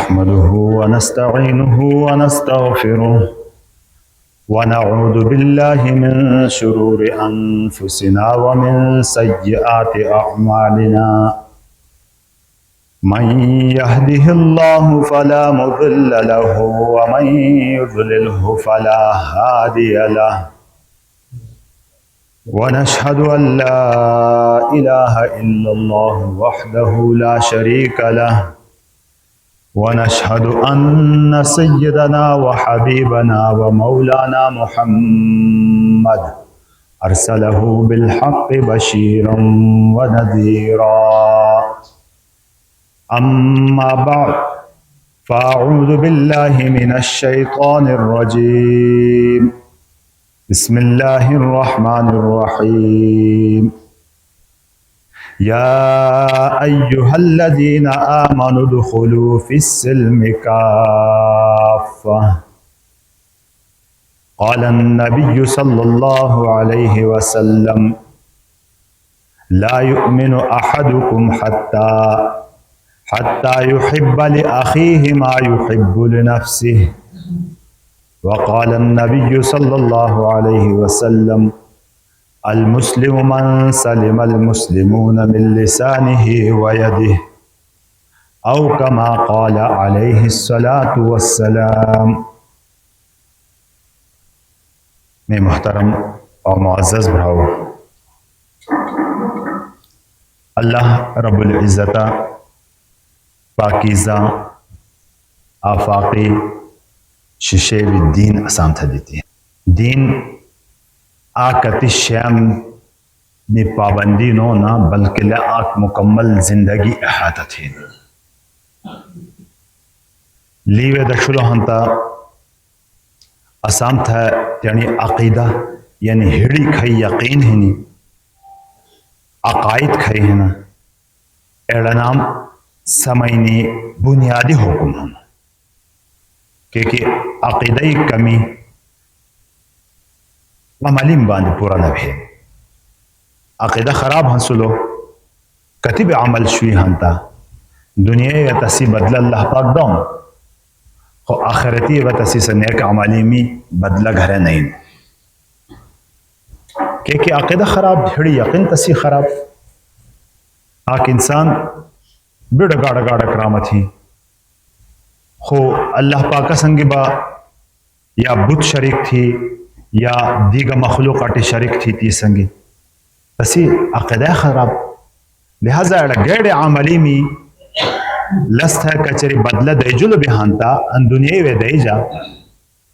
नहमदुहु व नस्तईनुहु व नस्तगफिरुह व नऊज़ु बिल्लाहि मिन शुरूरि अनफुसिना व मिन सय्यिआति अअमालिना मन यहदिहिल्लाहु फला मुदिल्ल लहु व मन युद्लिलहु फला हादिय लहु व नशहदु अल्ला इलाहा इल्लल्लाहु वहदहु ला शरीका लहु व नशहदु अन्न सय्यदना व हबीबना व मौलाना मुहम्मद अरसलहु बिलहक़्क़ि बशीरन व नज़ीरा अम्मा बअद फ़अऊज़ु बिल्लाहि मिनश शैतानिर रजीम बिस्मिल्लाहिर रहमानिर रहीम या अय्युहल्लज़ीना आमनु दुख़ुलू फ़िस्सिल्मि काफ़्फ़ह क़ाल अन्नबिय्यु सल्लल्लाहु अलैहि वसल्लम ला युमिनु अहदुकुम हत्ता युहिब्ब लिअख़ीहि मा युहिब्बु लिनफ़्सिहि वक़ाल अन्नबिय्यु सल्लल्लाहु अलैहि वसल्लम अल मुस्लिमु मन सलिमल मुस्लिमून मिन लिसानिहि व यदिहि औ कमा क़ाल अलैहि अस्सलातु वस्सलाम। मैं मोहतरम और मुअज़्ज़ज़ भाव, अल्लाह रब्बुल इज़्ज़त पाकीज़ा आफाकी शिशे दीन असाम था देती है। दीन आकति श्याम ने पाबंदी नो ना बल्कि आक मुकम्मल जिंदगी अहाता थी लीवे दशुलो हंता असाम था यानी अकीदा यानी हिड़ी खई यकीन है नी अकायद खई है ना एड़ा नाम समयनी बुनियादी हुक्म होना क्योंकि अकीदई कमी अमली बांध पूरा न भे अकीदा खराब हंसुलो कतिब अमल शुई हंता दुनिया या तसी बदला अल्लाह पाक दौम खो आखिरती व तसी से नेक अमली में बदला घर नहीं क्योंकि अकीदा खराब ढेड़ी यकीन तसी खराब आक इंसान बिड़ गाड़ा गाड़ा करामत ही खो अल्लाह पाक संगे बा या बुत शरीक थी या दीगा मखलूक आटे शरीक थी ती संगे तसी अक़ीदा खराब लिहाजा गैर आमली में लस्त है कचरी बदला देजुल बिहानता अन दुनिया वे दे जा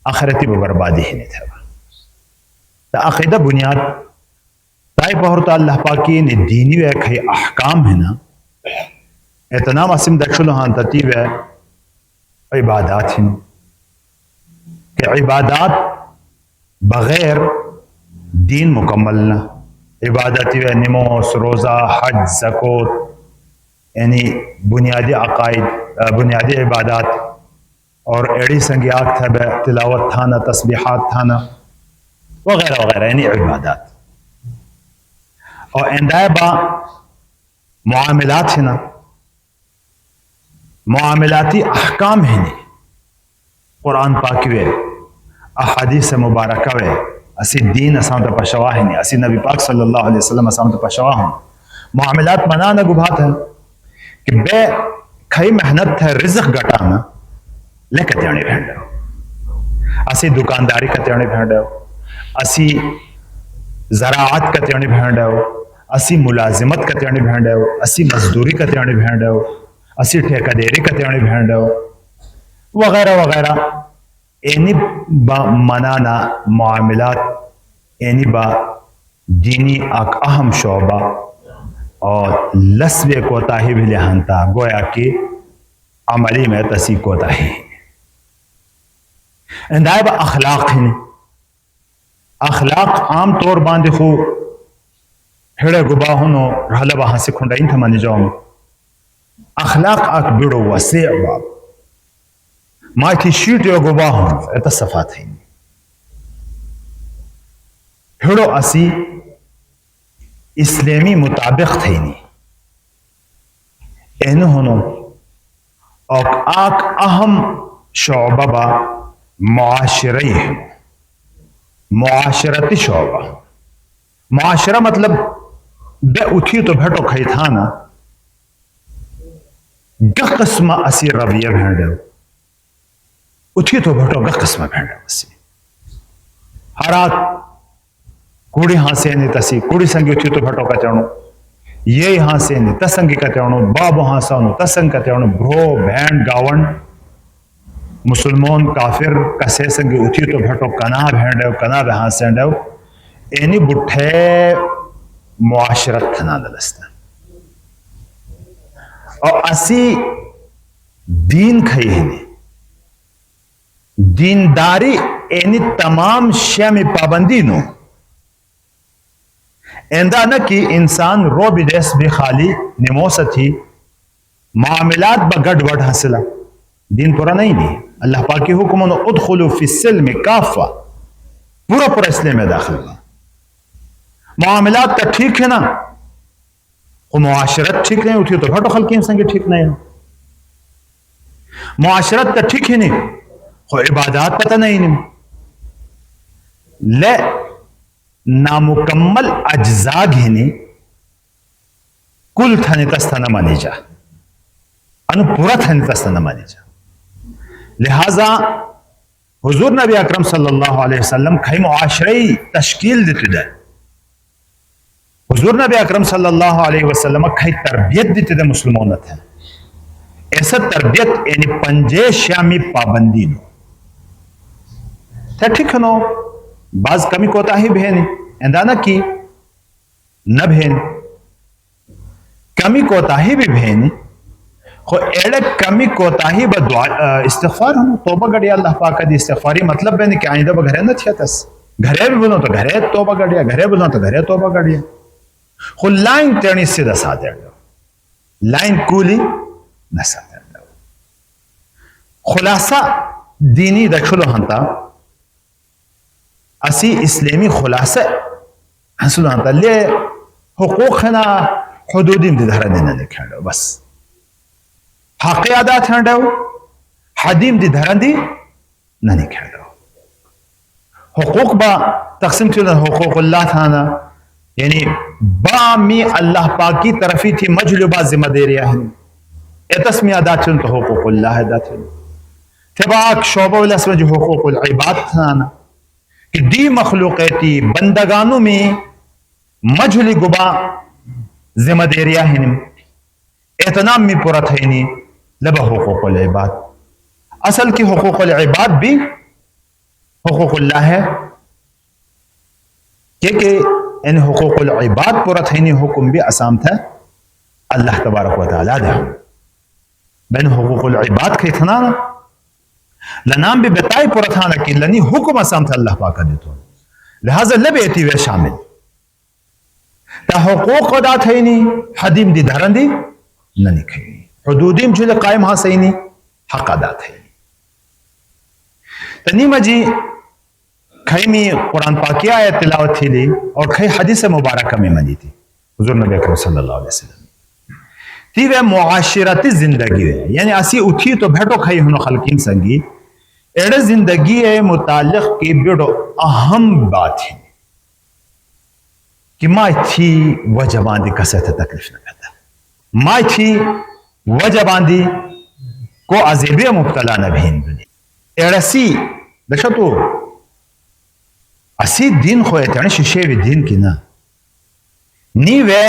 आखिरती बर्बादी ही नहीं था तो अक़ीदा बुनियाद ताई पहरता अल्लाह पाकी ने दीनी वे खई अहकाम है ना इतना मसिम दक्षुल हान तती वे इबादात हैं कि इबादात बगैर दीन मुकम्मल ना इबादत व नमाज रोज़ा हज ज़कात यानी बुनियादी अकायद बुनियादी इबादात और एड़ी संगी आग था तिलावत थाना तस्बीहात थाना वगैरह वगैरह यानी इबादात और इंदायबा मुआमलात है ना मुआमलाती अहकाम है नहीं कुरान पाक वे अहादीस मुबारक वे असी दीन असाम तो पशवा है नहीं असी नबी पाक सल्लल्लाहु अलैहि वसल्लम असाम तो पशवा हूँ मुआमलात मना न गुभात है कि बे खई मेहनत है रिज़्क़ घटाना लेकर त्याने भेंड असी दुकानदारी का त्याने भेंड असी ज़राअत का त्याने भेंड असी मुलाजिमत का त्याने भेंड असी मजदूरी का त्याने भेंड असी ठेकेदारी का त्याने भेंड वगैरह वगैरह एनी बा मनाना मामलात एनी बा दीनी एक अहम शोबा और लस्वे कोताही भी लिहानता गोया कि अमली में तसी कोताही इंदायब अखलाक है अखलाक आम तौर बांधे खो हेड़े गुबाहुनो रहला वहां से खुंडाइन था मानी जाओ अखलाक आक बिड़ो वसे बाब माँ थी शीट यो गुबाह एत सफा थी हेड़ो असी इस्लामी मुताबिक थे नी एन होनो और आक अहम शोबा बा मुआशरई है, मुआशरती शोबा। मुआशरा मतलब बे उठी तो भेटो खई था ना ग किस्म असी रविया भेड़ उठी तो भेटो ग किस्म भेड़ असी हरा कुड़ी हासे नहीं तसी कुड़ी संगी उठी तो भेटो का चरणो ये हासे नहीं तसंगी का चरणो बाबो हासानो तसंग का चरणो भ्रो भैन गावन मुसलमान काफिर कसे संगी उठी तो भेटो कना भेड़ कना हासे एनी बुठे मुआशरत थना दलस्ता और असी दीन खई है दीनदारी एनी तमाम शय में पाबंदी नो एंदा न कि इंसान रो बिदेस भी खाली निमोस थी मामलात बगड़बड़ हसला दीन पूरा नहीं अल्लाह पाक के हुक्म उदखुलू फिस्सिल में काफा पूरा पूरा इस्लाम में दाखिल हुआ मामलात तो ठीक है ना वो मुआशरत ठीक नहीं उठी तो भटो खलकी संगे ठीक नहीं है मुआशरत तो ठीक है नहीं वो इबादत पता नहीं ले नामुकम्मल अज्जा घिनी कुल थाने तस्तना मानी जा अनु पूरा थाने तस्तना मानी जा लिहाजा हुजूर नबी अकरम सल्लल्लाहु अलैहि वसल्लम खई मुआशरई तश्कील देते दे हुजूर नबी अकरम सल्लल्लाहु अलैहि वसल्लम खई तरबियत देते दे मुसलमान थे ऐसा तरबियत यानी पंजे शामी पाबंदी नो ठीक है नो बाज कमी कोताही भेन एंदाना की न भेन कमी कोताही भी भेन खो एड़े कमी कोताही बदुआ इस्तिगफार हम तौबा गड़िया अल्लाह पाक दी इस्तिगफारी मतलब बेन कि आइंदा बघरे न थिया तस घरे भी बोलो तो घरे तौबा गड़िया घरे बोलो तो घरे तौबा गड़िया खो लाइन टेणी सीधा साधे लाइन कूली न साधे खुलासा दीनी दखलो हंता असी इस्लामी खुलासा हंसलो हंता ले हुकूक ना हुदूदी में धरा देना लिखा बस हक अदा थे हदीम दी धरा दी नहीं खेलो हुकूक बा तकसीम थी हुकूकुल्लाह थाना यानी बामी अल्लाह पाक की तरफी थी मजलूबा जिम्मेदारी है एतस्मी अदा थी तो हुकूकुल्लाह अदा थी तबाक शोबा में जो हुकूकुल इबाद थाना कि दी मखलूकती बंदगानों में मजली गुबा जिम्मेदारियां हैं एतनाम में पूरा थे नहीं लबा हुकूकुल इबाद असल की हुकूकुल इबाद भी हुकूकुल्लाह है कि इन हुकूकुल इबाद पूरा थे नहीं हुक्म भी आसाम था अल्लाह तबारक व तआला दे बैन हुकूकुल इबाद के इतना लनाम भी बताए पूरा था ना कि लनी हुक्म आसाम था अल्लाह पाक दे तो लिहाजा लबेती वे शामिल ता हुकूक अदा थे नहीं हदीम दी धरन दी नहीं खई हुदूदीम जो कायम हाँ सही नहीं हक अदा थे तनी मजी खई में कुरान पाक की आयत तिलावत थी ली और खई हदीस मुबारक में मनी थी हुजूर नबी अकरम सल्लल्लाहु अलैहि वसल्लम ती वे मुआशिरती जिंदगी है यानी असी उठी तो बैठो खई हुन खलकीन संगी एड़े जिंदगी है मुतालिक की बिड़ो अहम बात है कि माँ थी वह जबानी कसरत तकलीफ न करता माँ थी वह जबानी को अजीबे मुब्तला न भेन दुनिया एड़सी देखो तो असी दिन खोए थे शीशे भी दिन की ना नी वे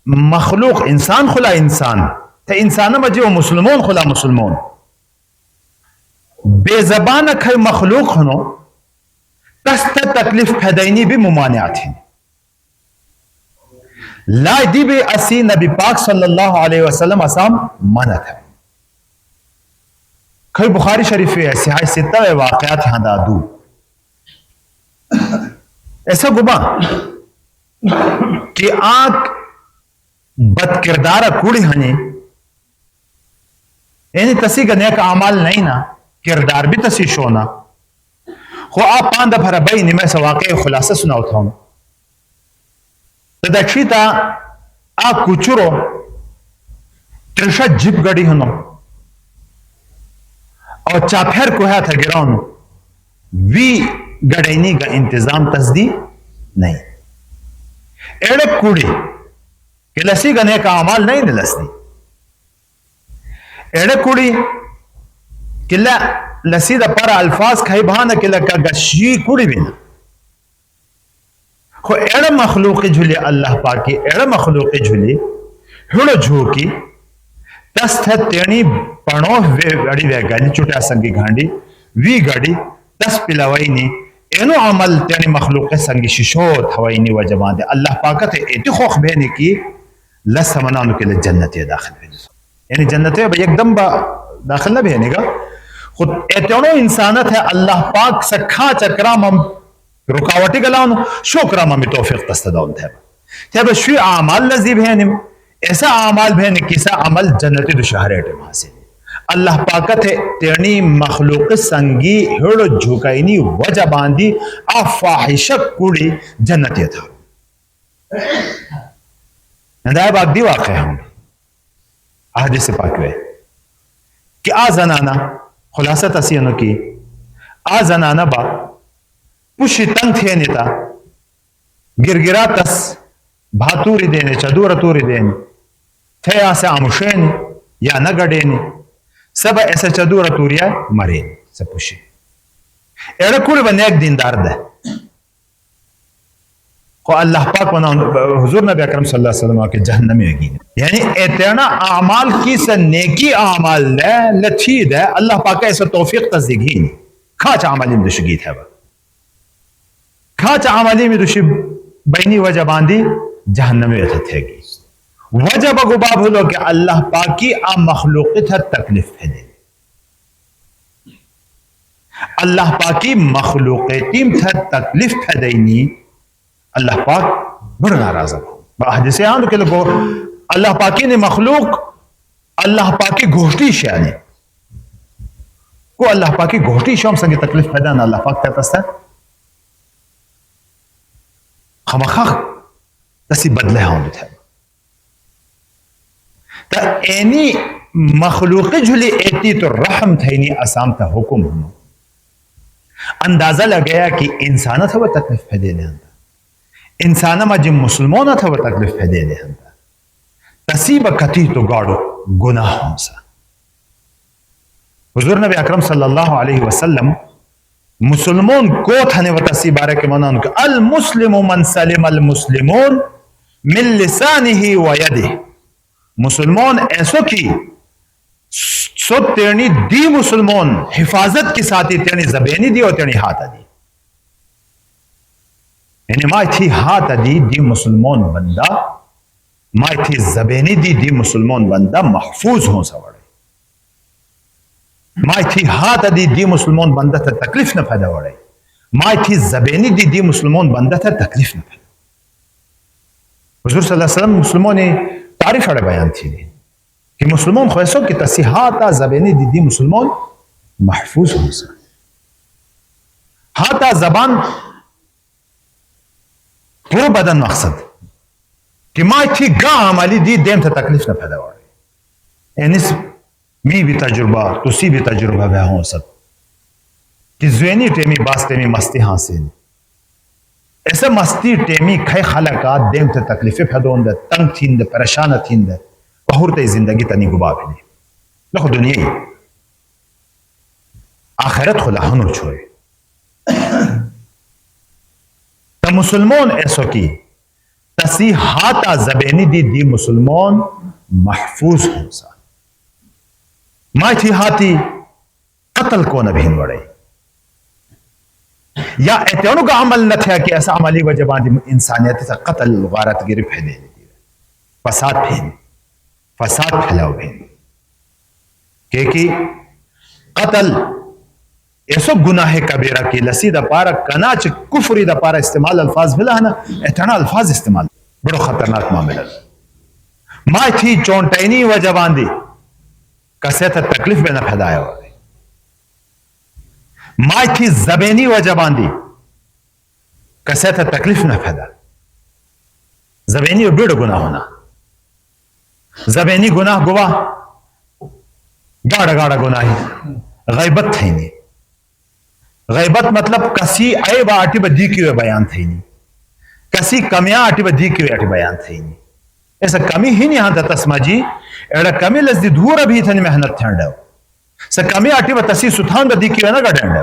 मखलूक इंसान खुला इंसान थे इंसान मजे वो मुसलमान खुला मुसलमान बेजबान खै मखलूक हनो तस्त तकलीफ फैदैनी भी मुमानियात हैं ला दी भी असी नबी पाक सल्लल्लाहु अलैहि वसल्लम असाम मानत है खै बुखारी शरीफ है सिहाय सित्ता वे वाकयात यहां दादू ऐसा गुबा कि आंख बदकिरदार कूड़ी हने यानी तसी का नेक अमाल नहीं ना किरदार भी तसी शोना खो आप पांदा भरा भाई नहीं मैं से वाकई खुलासा सुनाओ था और चाफेर को है था गिराउन वी गड़ैनी का इंतजाम तस्दी नहीं एड़े कुड़ी कि लसी गने का अमाल नहीं ने लसनी एड़े कुड़ी किला लसी द पर अल्फाज खाई बहाना किला का गशी कुड़ी भी ना खो एड़े मखलूक झूले अल्लाह पाकी एड़े मखलूक झूले हुड़ो झूकी तस थे तेणी पणो वे गड़ी वे गाली चुटा संगी घांडी वी गड़ी तस पिलावाई नी एनो अमल तेणी मखलूक संगी शिशो थवाई नी वजमा दे अल्लाह पाकत है एती खोख बेने की लस मनानु के लिए जन्नत दाखिल बेने यानी जन्नत एकदम दाखिल ना बेने का खुद एतनो इंसानत है अल्लाह पाक सखा चक्राम हम रुकावटी गलाउन शुक्राम हम तौफीक तस्तदाउन थे तब शु अमाल लजीब है ऐसा अमाल भेन किसा अमल जन्नती दुशहरे हासिल अल्लाह पाकत है तेणी मखलूक संगी हिड़ झुकाईनी वजह बांधी आ फाहिशक कुड़ी जन्नती था नदायब आगदी वाक़ है अहदीस पाक में कि आ जनाना खुलासा तसियनो की आ जनाना बा पुशी तंग थे नेता गिरगिरा तस भातूरी देने चदूर तूरी देने थे ऐसे आमुशेन या न गडेने सब ऐसे चदूर तूरिया मरे सब पुशी एड़े कुड़ी बने एक दीनदार दे को अल्लाह पाक बना हुजूर नबी अकरम सल्लल्लाहु अलैहि वसल्लम के जहन्नमी यकीन यानी एतना अमाल की से नेकी अमाल दे लथी दे अल्लाह पाक ऐसे तौफीक तस्दीकीन खाच अमली में दुशगी थे खाच अमली में दुशी बैनी वजह बांधी जहन्नमी थेगी वजह बगुबा भूलो कि अल्लाह पाक की आ मखलूक था तकलीफ है दे अल्लाह पाक की मखलूक टीम था तकलीफ है देनी अल्लाह पाक बड़ा नाराज हो जैसे आन के लोग अल्लाह पाकी ने मखलूक अल्लाह पाकी गोष्ठी शाने को अल्लाह पाकी गोष्ठी शाम संगे तकलीफ पैदा ना अल्लाह पाक कहता है खमखा तसी बदले हों थे तो एनी मखलूक झुली एती तो रहम थे नहीं आसाम था हुक्म हो अंदाजा लगाया कि इंसान था वह तकलीफ पैदा नहीं इंसान में जिन मुसलमान था वह तकलीफ पैदा नहीं तसीब कती तो गाड़ो गुनाहों सा हुजूर नबी अकरम सल्लल्लाहु अलैहि वसल्लम मुसलमान को थाने व तसीब बारे के मना उनका अल मुस्लिम मन सलिम अल मुस्लिमून मिन लिसानिही व यदिही मुसलमान ऐसो की सो तेरनी दी मुसलमान हिफाजत के साथ ही तेरनी जबेनी दी और तेरनी हाथ दी यानी माई थी हाथ दी दी मुसलमान बंदा माई थी जबेनी दी मुसलमान बंदा महफूज हो सवड़े माई थी हाथ दी मुसलमान बंदा था तकलीफ न पैदा वड़े माई थी जबेनी दी मुसलमान बंदा था तकलीफ न पैदा हुजूर सल्लल्लाहु अलैहि वसल्लम मुसलमान ने तारीफ अड़े बयान थी कि मुसलमान ख्वैसों की तसीहाता जबेनी दी मुसलमान महफूज हो सके हाथा जबान पूरा बदन मकसद कि माई थी गा अमली दी देम था तकलीफ न पैदा वाले यानी मी भी तजुर्बा तुसी भी तजुर्बा वह हो सब कि ज़्वेनी टेमी बास टेमी मस्ती हासिल ऐसे मस्ती टेमी खै खलकात देम थे तकलीफे फदों दे तंग थीन दे परेशान थीन दे बहुरते जिंदगी तनी गुबा भी नहीं लखो दुनिया ही आखिरत खुला हनो छोड़े त मुसलमान ऐसो की तसी हाथा जबेनी दी मुसलमान महफूज हो सा माई थी हाथी कत्ल को न भीन बड़े या एतनो का अमल न था कि ऐसा अमली वजह बांधी इंसानियत से कत्ल गारत गिर फैले फसाद फैलाओ भेन कि कत्ल ऐसो गुनाह कबीरा की लसी दपारा कनाच कुफरी दपारा इस्तेमाल अल्फाज मिला है ना इतना अल्फाज इस्तेमाल बड़ो खतरनाक मामला माई थी चौंटैनी वजह बांधी कसे था तकलीफ में न फैलाया हो माई थी जबेनी वजह बांधी कसे था तकलीफ न फैला जबेनी और बीड़ गुनाह होना जबेनी गुनाह गुवा गाड़ा गाड़ा गुनाही गैबत थी नहीं। गैबत मतलब कसी ऐब आटी बदी की बयान थी नहीं, कसी कमियां आटी बदी की आटी बयान थी नहीं। ऐसा कमी ही नहीं आता तस्मा जी एड़ा कमी लजदी दूर अभी थनी मेहनत थंड स कमी आटी ब तसी सुथान बदी की ना गडंड।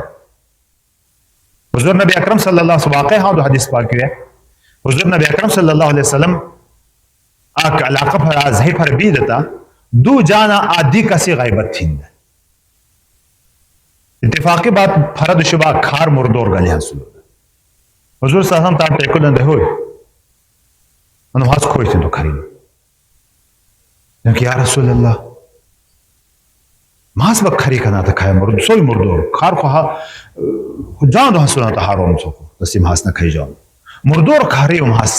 हुजूर नबी अकरम सल्लल्लाहु अलैहि वसल्लम वाक़ हां हदीस पाक है। हुजूर नबी अकरम सल्लल्लाहु अलैहि वसल्लम आक इलाका पर आजही पर भी देता दो जाना आदि कसी गैबत थी। इत्तेफाकी बात फरद शुबा खार मुर्दोर गले हंसुल हुजूर सल्लल्लाहु अलैहि वसल्लम ता टेकुल दे होय अनवाज खोई थी तो खरी या रसूल अल्लाह मास बक खरी कना था खाए मुर्द सोई मुर्दोर खार को हा जान दो हंसुना तो हारो हमसो को तसी मास न खाई जाओ मुर्दोर खारी मास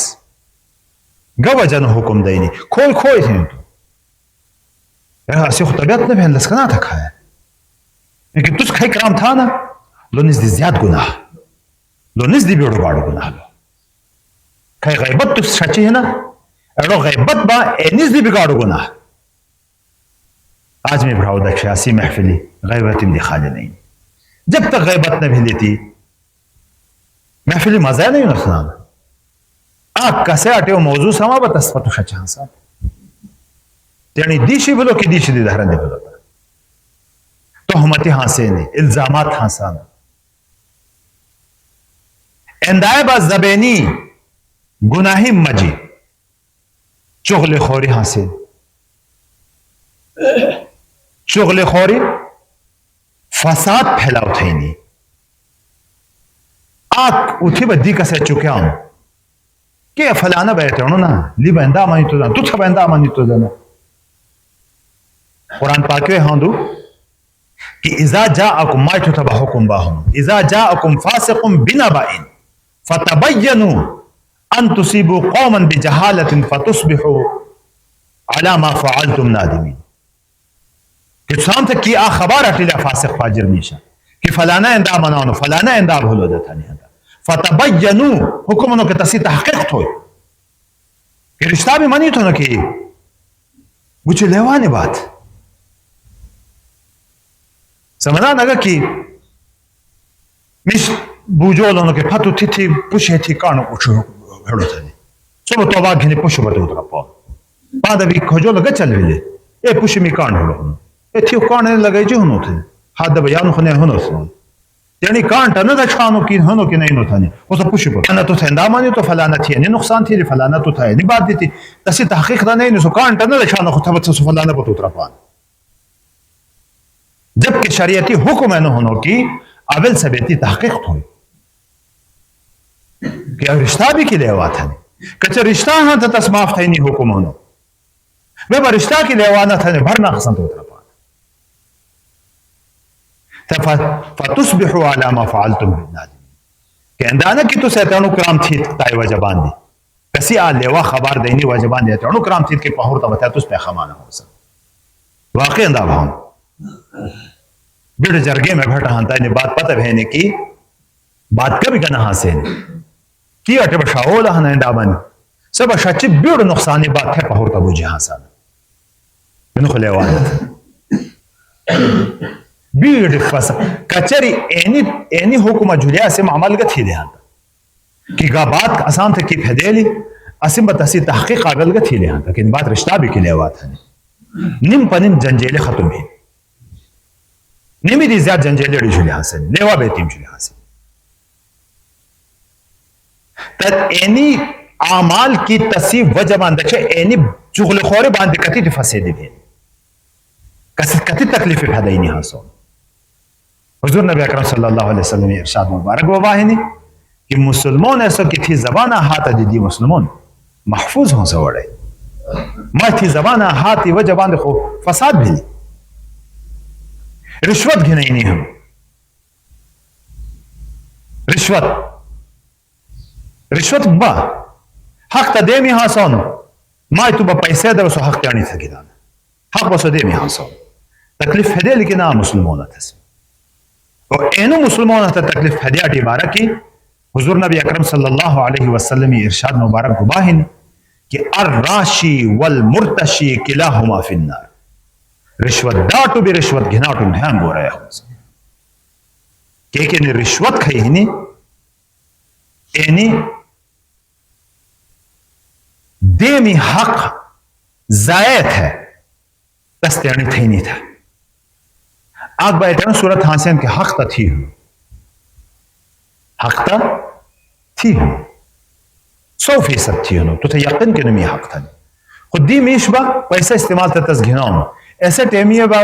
गवजन हुक्म देनी खोई खोई थे तो यार ऐसे तबियत न बहन लसकना था खाए लेकिन तुझ खाई कराम था ना लो निज़दी ज़्यादा गुनाह लो निज़दी बेड़ो बाड़ो गुनाह लो खाई गैबत तुझ सच्ची है ना एड़ो गैबत बा ए निज़दी बिगाड़ो गुनाह। आज मैं भराव दक्षासी महफिली गैबत दिखा दे नहीं जब तक गैबत न भी लेती महफिली मजा नहीं ना सुना आग कसे आटे वो मौजू समा बतस्पत सच्चा सा यानी दीशी बोलो कि दीशी दी धारण दे बोलो तोहमती हासिल इल्जामात हासान एंदायबा जबेनी गुनाही मजी चुगले खोरी हासिल चुगले खोरी फसाद फैलाव थे नहीं आक उठी बद्दी कसे चुके हूं के फलाना बैठे ना ली बंदा मानी तो जाना तुझ बंदा मानी तो जाना कुरान पाक में हां दो कि इज़ा जाअकुम मा युतबहुकुम बाहुम इज़ा जाअकुम फासिकुम बिनबाइन फतबय्यनु अन तुसीबु कौमन बिजहालतिन फतुस्बिहु अला मा फअलतुम नादिमीन। कि शाम तक की आ खबर अटिला फासिक फाजिर मीशा कि फलाना इंदा मनानो फलाना इंदा भूलो देता नहीं आता फतबय्यनु हुक्मनो के तसी तहकीक थो कि रिश्ता भी मनी तो न कि मुझे लेवाने बात समझा नगा कि मिश बुजोलों के फतु थी पुशे थी कानो कुछ हेड़ो था सब तो बाग घिने पुश बते उतरा पा बाद अभी खोजो लगे चल विले ए पुश मी कान हेड़ो ए थी कान लगे जो होनो थे हाथ बयान होने होनो सुन यानी कान टन द छानो की होनो कि नहीं होता नहीं वो सब पुश पर ना तो थंदा मानी तो फलाना थी नहीं नुकसान थी फलाना तो था नहीं बात थी तसी तहकीक ना नहीं सो कान टन द छानो को थबत सो फलाना पर उतरा पा जबकि शरीयती हुक्म है होनो की अवल सबेती तहकीक थोड़ी कि रिश्ता भी की लेवा था कच्चा रिश्ता हाँ था तस्माफ था नहीं हुक्म होनो वे रिश्ता की लेवाना था भरना हसन तो उतरा पा फतुस्बिहु अला मा फअलतुम नादिमीन कहंदाना कि तो सैतानु कराम थी ताई वजबान दी कसी आ लेवा खबर देनी वजबान दे तानु कराम थी के पहुर तो बता तुस पे खमाना हो सब वाकई अंदा भाव बिड़ जरगे में बैठा हंता ने बात पता है की बात कभी कना हासे की अटे बशाओल हने दामन सब सच्ची बिड़ नुकसानी बात है पहुर तब जी हासा मैंने खुले बीड़ फस कचरी एनी हुक्म जुलिया से मामल का थी देहां कि गा बात आसान थे कि फदेली असिम बतसी तहकीक कागल का थी देहां कि बात रिश्ता भी के लेवा था निम पनिम जंजेले खत्म है निमी दी ज्यादा जंजेले जुलिया से लेवा बेतीम जुलिया से तद एनी आमाल की तसी वजबान दचे एनी चुगलखोरे बांध कति फसे दे कति तकलीफ फदाई नहीं हासो हुजूर नबी अकरम सल्लल्लाहु अलैहि वसल्लम इरशाद मुबारक गवाहिनी कि मुसलमान ऐसा कि थी जबाना हाथ दीदी मुसलमान महफूज हो सवड़े मैं थी जबाना हाथ व जबान देखो फसाद भी रिश्वत घिन नहीं हम रिश्वत बा हक तदे में हासन माय तू पैसे दे सो हक त्यानी थकी दान हक बसो दे में हासन तकलीफ है लेकिन ना मुसलमान थे और एनो मुसलमान था तकलीफ हदियाटी बारह की हुजूर नबी अकरम सल्लल्लाहु अलैहि वसल्लम इरशाद मुबारक गुबाहिन कि अर्राशी वल मुर्तशी किलाहुमा फिन्नार रिश्वत दाटू भी रिश्वत घिनाटू ध्यान गो रहे हो के ने रिश्वत खाई ही नहीं एनी देमी हक जायत है तस्तेणी थी नहीं था आग बैठे सूरत हासिन के हक ता थी हूं हक ता थी हूं 100% थी हूं तो यकीन के नमी हक था खुद दी मीश बा पैसा इस्तेमाल तस घिनाऊं ऐसे टेमिए बा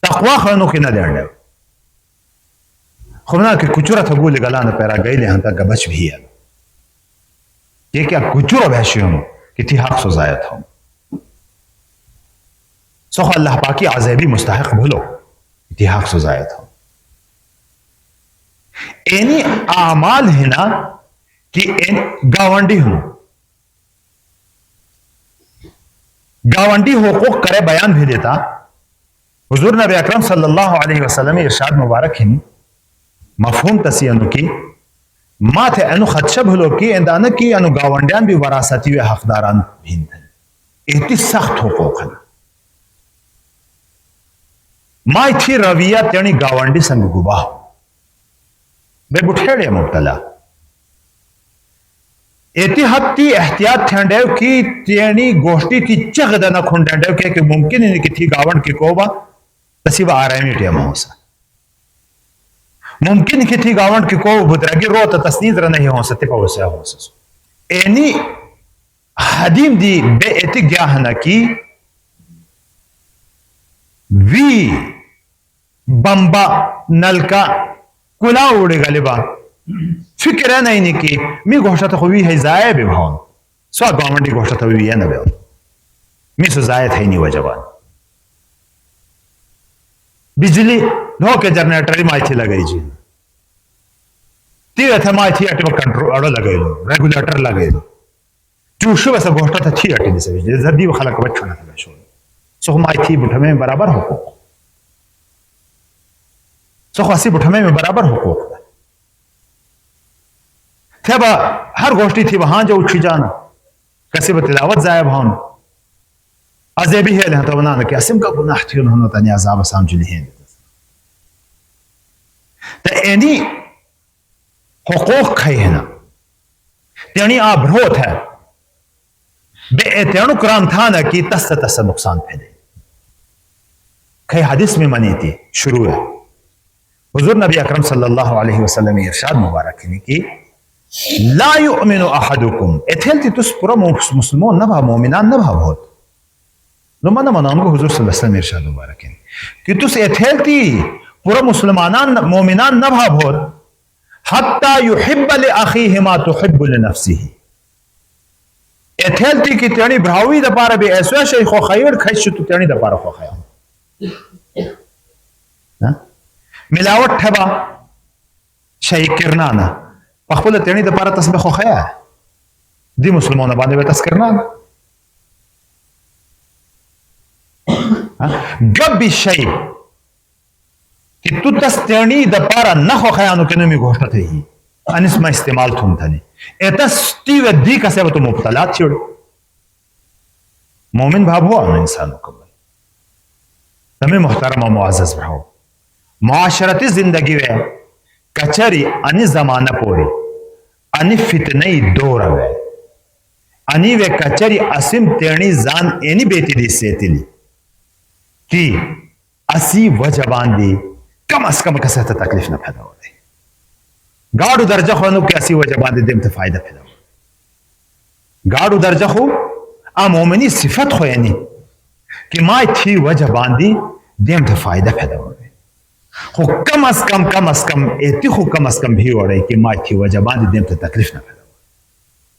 तकवा खानों के न देने खुना के कुचुरा था गोले गलान पैरा गई ले हंता गबच भी है ये क्या कुचुरा भैशियों कि थी हक सजाया था सो अल्लाह पाकी आज़ेबी मुस्तहक भूलो थी हक सजाया था एनी आमाल है ना कि गावंडी हूं गावंडी हुकूक करे बयान भी देता हुजूर नबी अकरम सल्लल्लाहु अलैहि वसल्लम इरशाद मुबारक है मफहूम तसी अनु की माथे अनु खदशा भलो की इंदान की अनु गावंडियान भी वरासती व हकदारान भिन्न है इतनी सख्त हुकूक है माई थी रविया तेणी गावंडी संग गुबाह बे बुठेड़े मुब्तला एहती एहतियात थेंडेव की तेणी गोष्टी थी चगद न खुंडेव के मुमकिन है कि थी गावंड की कोबा तसीबा आरामी टेम हो सा मुमकिन की थी गावंड की को बुतरगी रो तो तस्नीद नहीं हो सकते पवसे हो सो एनी हदीम दी बेएति ग्याहना की वी बंबा नलका कुला उड़े गलिबा फिक्र नहीं की मी गोष्ट तो हुई है जाए भी भाव स्वा गवर्नमेंट की गोष्ट तो हुई है ना बे मी सो जाए थे नहीं वजबान बिजली लो के जनरेटर माई थी लगाई जी तीर थे माई थी अटे कंट्रोल अड़ो लगे लो रेगुलेटर लगे लो चूशो वैसा गोष्ट था थी अटे से जल्दी वो खलक बच्चों ना था शोर सो माई थी बुठमे में बराबर हो सो खासी बुठमे में बराबर हो थे बा हर गोष्ठी थी वहां जो उठी जाना कैसे तिलावत जाए भान अजेबी है तो बना कि असिम का गुनाह थी उन्होंने तनी अजाब समझ ली तो एनी हुकूक खाई है ना तेनी आभरोत है बे तेणु कुरान था ना कि तस तस नुकसान फैले कई हदीस में मनी थी शुरू है हुजूर नबी अकरम सल्लल्लाहु अलैहि वसल्लम इरशाद मुबारक है कि ला युमिनु अहदुकुम एथेलती तुस पूरा मुसलमान न भा मोमिनान न भा बहुत नो मना मनाम को हुजूर सल्लल्लाहु अलैहि वसल्लम इरशाद मुबारक है कि तुस एथेलती पूरा मुसलमानान मोमिनान न भा बहुत हत्ता युहिब्ब लि अखीहि मा तुहिब्बु लि नफ्सिही एथेलती की तेणी भ्रावी द पार बे ऐसा शै खो खैर खैश तु तेणी द पार खो खया मिलावट ठबा शै किरनाना पखपल तेणी द पार तस्बीह खो खया दी मुसलमान बांधे वे तस्करना गब भी शै कि तू तस तेणी द पार न खो खया नु केनु मी घोषणा थे ही अनिस मा इस्तेमाल थुम थने एता स्टीव दी का से तो मुब्तला छिड़ मोमिन भाव हो इंसानों को तमे मुहतरम मुअज़्ज़ज़ भाव मुआशरती जिंदगी वे कचरी अनि जमाना पोरी अनि फितनई दौर वे अनि वे कचरी असिम तेणी जान एनी बेती दी सेतिली कि असी वजबान दी कम अज कम कसरत तकलीफ न पैदा हो रही गाड़ू दर्जा खानों के असी वजबान दी देम तो फायदा पैदा हो गाड़ू दर्जा हो आ मोमिनी सिफत हो यानी कि माई थी वजबान दी देम तो फायदा पैदा हो रही हो कम अज कम एती हो कम अज कम भी हो रही कि माई थी वजबान दी देम तो तकलीफ न पैदा हो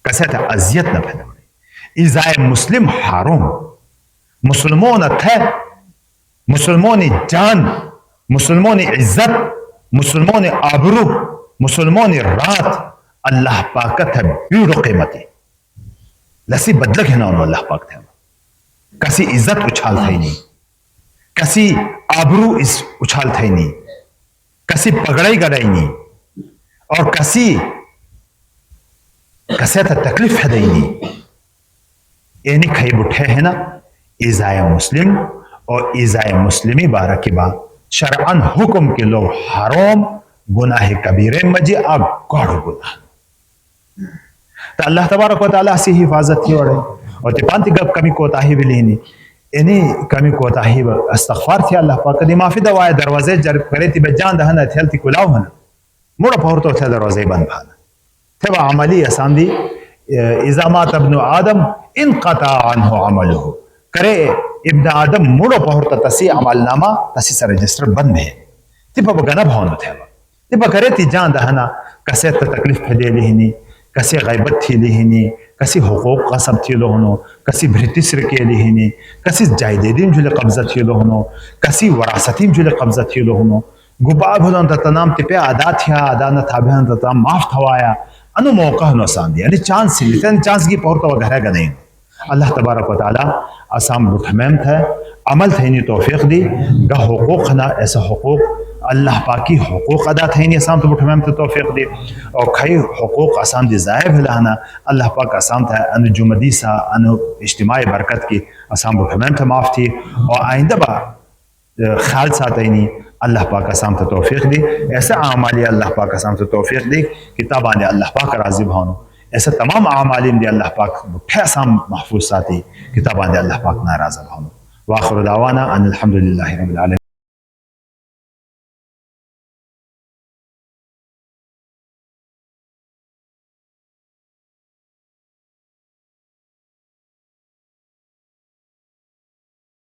कसरत अजियत न पैदा हो रही इजाए मुस्लिम हारूम मुसलमान थे मुसलमानी जान मुसलमानी इज्जत मुसलमानी आबरू मुसलमानी रात अल्लाह पाकत है बीड़ो कीमती लसी बदलक है ना अल्लाह पाक थे कसी इज्जत उछाल थी नहीं कसी आबरू इस उछाल थी नहीं कसी पगड़ाई गड़ाई नहीं और कसी कसे तकलीफ है नहीं एनी खाई बुठे है ना इजाए मुस्लिम और इजाए मुस्लिमी बारह के बाद शरअन हुक्म के लोग हराम गुनाह कबीरे मजे आ गौड़ गुनाह तो अल्लाह तबारक व तआला से हिफाजत की वड़े और तिपांति गब कमी कोताही भी लेनी इन्हीं कमी कोताही इस्तगफार थी अल्लाह पाक कदी माफी दवाए दरवाजे जर करे ती बजान दहना थेल ती कुलाव हना मुड़ा पहुर तो थे दरवाजे बंद भाना थे वह अमली आसान दी इज़ा मात इब्नु आदम इनक़ता अन्हु अमलुहु करे इब्न आदम मुड़ो पहुर तो तसी अमलनामा तसी से रजिस्टर बंद है तिपा बगना भावना थे तिपा करे ती जान दहना कसे तकलीफ फदे लिहनी कसी गैबत थी लिहनी कसी हुकूक कसब थी लोहनो कसी भृतिस्र के लिहनी कसी जायदेदीम जुले कब्जा थी लोहनो कसी वरासतीम जुले कब्जा थी लोहनो गुबा भलन तनाम तिपे अदा थिया अदा न थाबहन तनाम माफ थवाया अनु मौका न सांदी यानी चांस से लितन चांस की पौर तो घर गने अल्लाह तबारक व तआला आसाम बुठमम था अमल थैनी तौफीक दी गा हुकूक ना ऐसा हुकूक अल्लाह पाकी हुकूक अदा थैनी आसाम तो बुठमम तो तौफीक दी और खई हुकूक आसाम दी जायब हलाना अल्लाह पाक आसाम था अनु जुमदी सा अनु इज्तिमाई बरकत की आसाम बुठमम था माफ थी और आइंदा बा ख्याल सातनी अल्लाह पाक आसाम तो तौफीक दी ऐसा आमाली अल्लाह पाक आसाम तो तौफीक दी किताब आने अल्लाह पाक राजी भावनो ऐसा तमाम आमालिम दे अल्लाह पाक बुठे आसाम महफूज साथी किताब आने अल्लाह पाक नाराज भावनो वाखिर दावाना अनिल हम्दुलिल्लाहि रब्बिल आलमीन।